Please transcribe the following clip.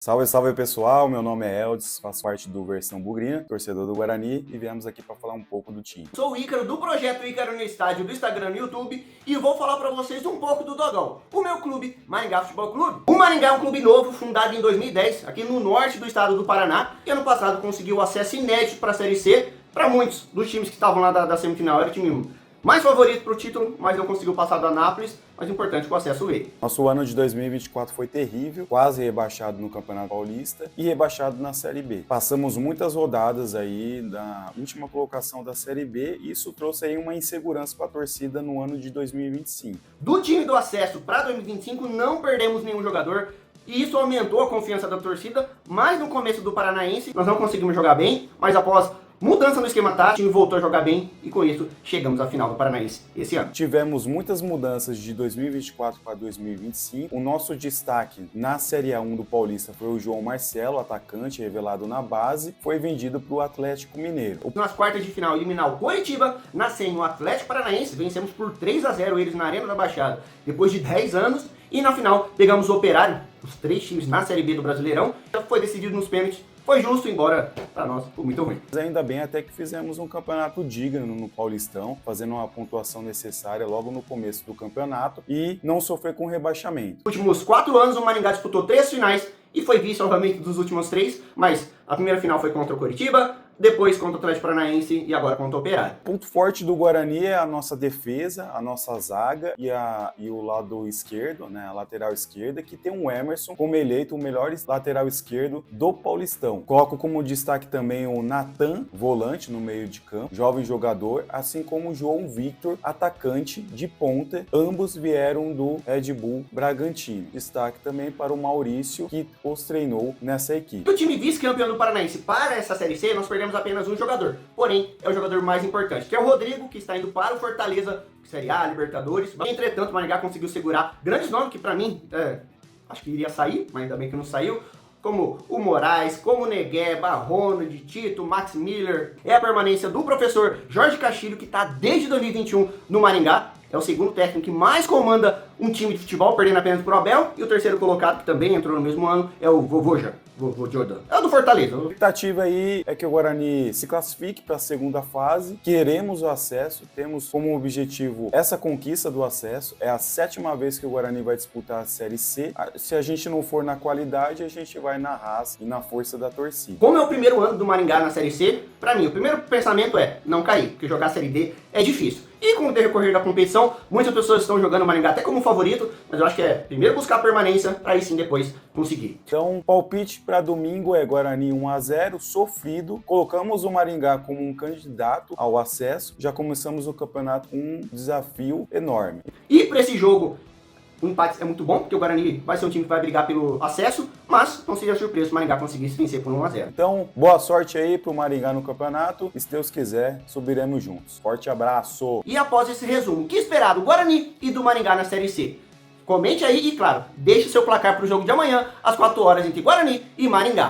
Salve, salve pessoal, meu nome é Eldis, faço parte do Versão Bugrina, torcedor do Guarani, e viemos aqui para falar um pouco do time. Sou o Ícaro do projeto Ícaro no Estádio do Instagram e YouTube e vou falar para vocês um pouco do Dogão, o meu clube, Maringá Futebol Clube. O Maringá é um clube novo, fundado em 2010, aqui no norte do estado do Paraná, e ano passado conseguiu acesso inédito para a Série C. Para muitos dos times que estavam lá da semifinal, era o time mais favorito para o título, mas não conseguiu passar do Anápolis, mas o importante é que o acesso veio. Nosso ano de 2024 foi terrível, quase rebaixado no Campeonato Paulista e rebaixado na Série B. Passamos muitas rodadas aí da última colocação da Série B e isso trouxe aí uma insegurança para a torcida no ano de 2025. Do time do acesso para 2025 não perdemos nenhum jogador, e isso aumentou a confiança da torcida, mas no começo do Paranaense nós não conseguimos jogar bem, mas após mudança no esquema tático, o time voltou a jogar bem e com isso chegamos à final do Paranaense esse ano. Tivemos muitas mudanças de 2024 para 2025. O nosso destaque na Série A1 do Paulista foi o João Marcelo, atacante revelado na base, foi vendido para o Atlético Mineiro. Nas quartas de final, eliminar o Coritiba, na semi o Atlético Paranaense, vencemos por 3-0 eles na Arena da Baixada, depois de 10 anos, e na final pegamos o Operário, os 3 times na Série B do Brasileirão, foi decidido nos pênaltis. Foi justo, embora para nós foi muito ruim. Mas ainda bem até que fizemos um campeonato digno no Paulistão, fazendo uma pontuação necessária logo no começo do campeonato e não sofrer com rebaixamento. Nos últimos 4 anos o Maringá disputou 3 finais e foi vice, obviamente, dos últimos 3, mas a primeira final foi contra o Coritiba, depois contra o Atlético Paranaense e agora contra o Operário. O ponto forte do Guarani é a nossa defesa, a nossa zaga e o lado esquerdo, né, a lateral esquerda, que tem um Emerson como eleito o melhor lateral esquerdo do Paulistão. Coloco como destaque também o Natan, volante no meio de campo, jovem jogador, assim como o João Victor, atacante de ponta. Ambos vieram do Red Bull Bragantino. Destaque também para o Maurício, que os treinou nessa equipe. O time vice-campeão do Paranaense para essa Série C, nós perdemos apenas um jogador, porém é o jogador mais importante, que é o Rodrigo, que está indo para o Fortaleza, Série A, Libertadores. Entretanto, o Maringá conseguiu segurar grandes nomes que para mim, acho que iria sair, mas ainda bem que não saiu, como o Moraes, como o Negueba, Ronald, Tito, Max Miller. É a permanência do professor Jorge Castilho, que está desde 2021 no Maringá. É o segundo técnico que mais comanda um time de futebol, perdendo apenas para o Abel. E o terceiro colocado, que também entrou no mesmo ano, é o Vovô Jordan. É o do Fortaleza. A expectativa aí é que o Guarani se classifique para a segunda fase. Queremos o acesso, temos como objetivo essa conquista do acesso. É a 7ª vez que o Guarani vai disputar a Série C. Se a gente não for na qualidade, a gente vai na raça e na força da torcida. Como é o primeiro ano do Maringá na Série C, para mim, o primeiro pensamento é não cair, porque jogar a Série D é difícil. E com o decorrer da competição, muitas pessoas estão jogando o Maringá até como favorito, mas eu acho que é primeiro buscar a permanência, para aí sim depois conseguir. Então, palpite para domingo é Guarani 1-0, sofrido. Colocamos o Maringá como um candidato ao acesso. Já começamos o campeonato com um desafio enorme. E para esse jogo, o empate é muito bom, porque o Guarani vai ser um time que vai brigar pelo acesso, mas não seja surpresa se o Maringá conseguisse vencer por 1-0. Então, boa sorte aí pro Maringá no campeonato e se Deus quiser, subiremos juntos. Forte abraço! E após esse resumo, o que esperar do Guarani e do Maringá na Série C? Comente aí e, claro, deixe seu placar para o jogo de amanhã, às 4 horas, entre Guarani e Maringá.